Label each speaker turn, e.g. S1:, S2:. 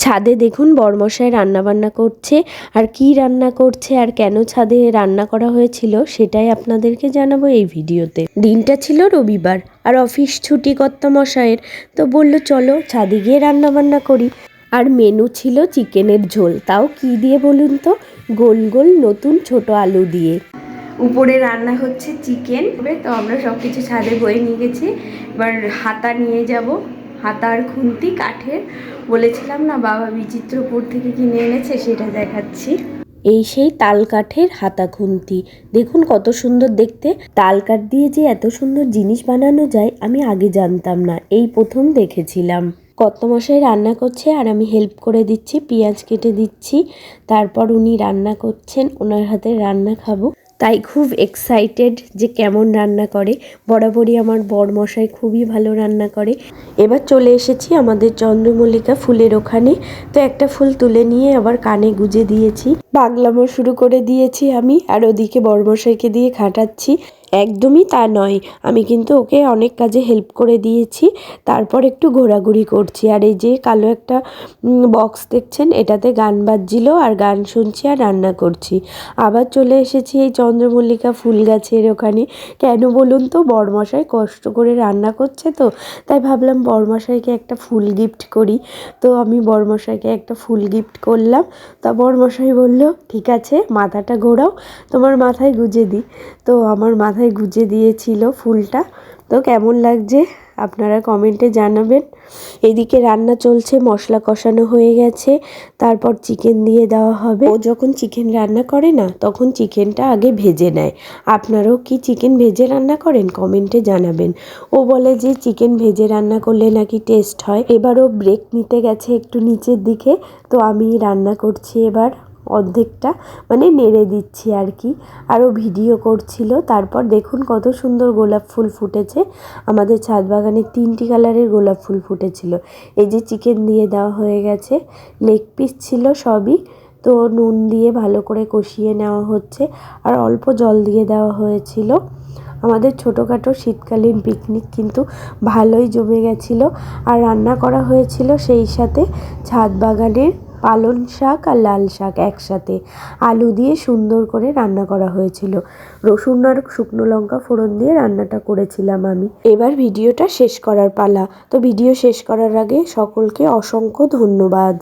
S1: ছাদে দেখুন বরমশাই রান্নাবান্না করছে, আর কি রান্না করছে আর কেন ছাদে রান্না করা হয়েছিল সেটাই আপনাদেরকে জানাবো এই ভিডিওতে। দিনটা ছিল রবিবার আর অফিস ছুটি কর্তামশাইয়ের, তো বলল চলো ছাদে গিয়ে রান্নাবান্না করি। আর মেনু ছিল চিকেনের ঝোল, তাও কি দিয়ে বলুন তো, গোল গোল নতুন ছোট আলু দিয়ে। উপরে রান্না হচ্ছে চিকেন, তো আমরা সব কিছু ছাদে বয়ে নিয়ে গেছি। এবার হাতা নিয়ে যাব, হাতা আর খুন্তি কাঠের, বলেছিলাম না বাবা বিচিত্রপুর থেকে কিনে এনেছে, সেটা দেখাচ্ছি। এই সেই তাল কাঠের হাতা খুন্তি, দেখুন কত সুন্দর দেখতে। তাল কাঠ দিয়ে যে এত সুন্দর জিনিস বানানো যায় আমি আগে জানতাম না, এই প্রথম দেখেছিলাম। কর্তামশাই রান্না করছে আর আমি হেল্প করে দিচ্ছি, পেঁয়াজ কেটে দিচ্ছি। তারপর উনি রান্না করছেন, ওনার হাতে রান্না খাবো, তাই খুব এক্সাইটেড যে কেমন রান্না করে। বরাবরই আমার বরমশাই খুবই ভালো রান্না করে। এবার চলে এসেছি আমাদের চন্দ্রমল্লিকা ফুলের ওখানে, তো একটা ফুল তুলে নিয়ে আবার কানে গুজে দিয়েছি, পাগলামো শুরু করে দিয়েছি আমি, আর ওদিকে বরমশাইকে দিয়ে খাটাচ্ছি। একদমই তা নয়, আমি কিন্তু ওকে অনেক কাজে হেল্প করে দিয়েছি। তারপর একটু ঘোরাঘুরি করছি, আর এই যে কালো একটা বক্স দেখছেন, এটাতে গান বাজছিল আর গান শুনছি আর রান্না করছি। আবার চলে এসেছি এই চন্দ্রমল্লিকা ফুল গাছের ওখানে। কেন বলুন তো, বরমশাই কষ্ট করে রান্না করছে তো, তাই ভাবলাম বরমশাইকে একটা ফুল গিফট করি। তো আমি বরমশাইকে একটা ফুল গিফট করলাম। তা বরমশাই বলল ঠিক আছে, মাথাটা ঘোরাও, তোমার মাথায় গুজে দিই। তো আমার মাথায় গুজে দিয়েছিল ফুলটা। তো কেমন লাগছে আপনারা কমেন্টে জানাবেন। এদিকে রান্না চলছে, মশলা কষানো হয়ে গেছে, তারপর চিকেন দিয়ে দেওয়া হবে। ও যখন চিকেন রান্না করে না, তখন চিকেনটা আগে ভেজে নেয়। আপনারাও কি চিকেন ভেজে রান্না করেন? কমেন্টে জানাবেন। ও বলে যে চিকেন ভেজে রান্না করলে নাকি টেস্ট হয়। এবারও ব্রেক নিতে গেছে একটু নিচের দিকে, তো আমি রান্না করছি এবার অর্ধেকটা, মানে নেড়ে দিচ্ছি আর কি। আরও ভিডিও করছিল। তারপর দেখুন কত সুন্দর গোলাপ ফুল ফুটেছে। আমাদের ছাদ বাগানে 3টি কালারের গোলাপ ফুল ফুটেছিল। এই যে চিকেন দিয়ে দেওয়া হয়ে গেছে, লেগ পিস ছিল সবই। তো নুন দিয়ে ভালো করে কষিয়ে নেওয়া হচ্ছে, আর অল্প জল দিয়ে দেওয়া হয়েছিল। আমাদের ছোটোখাটো শীতকালীন পিকনিক কিন্তু ভালোই জমে গেছিলো। আর রান্না করা হয়েছিল সেই সাথে ছাদ বাগানের পালং শাক আর লাল শাক একসাথে আলু দিয়ে সুন্দর করে রান্না করা হয়েছিল। রসুন আর শুকনো লঙ্কা ফোড়ন দিয়ে রান্নাটা করেছিলাম আমি। এবার ভিডিওটা শেষ করার পালা। তো ভিডিও শেষ করার আগে সকলকে অসংখ্য ধন্যবাদ।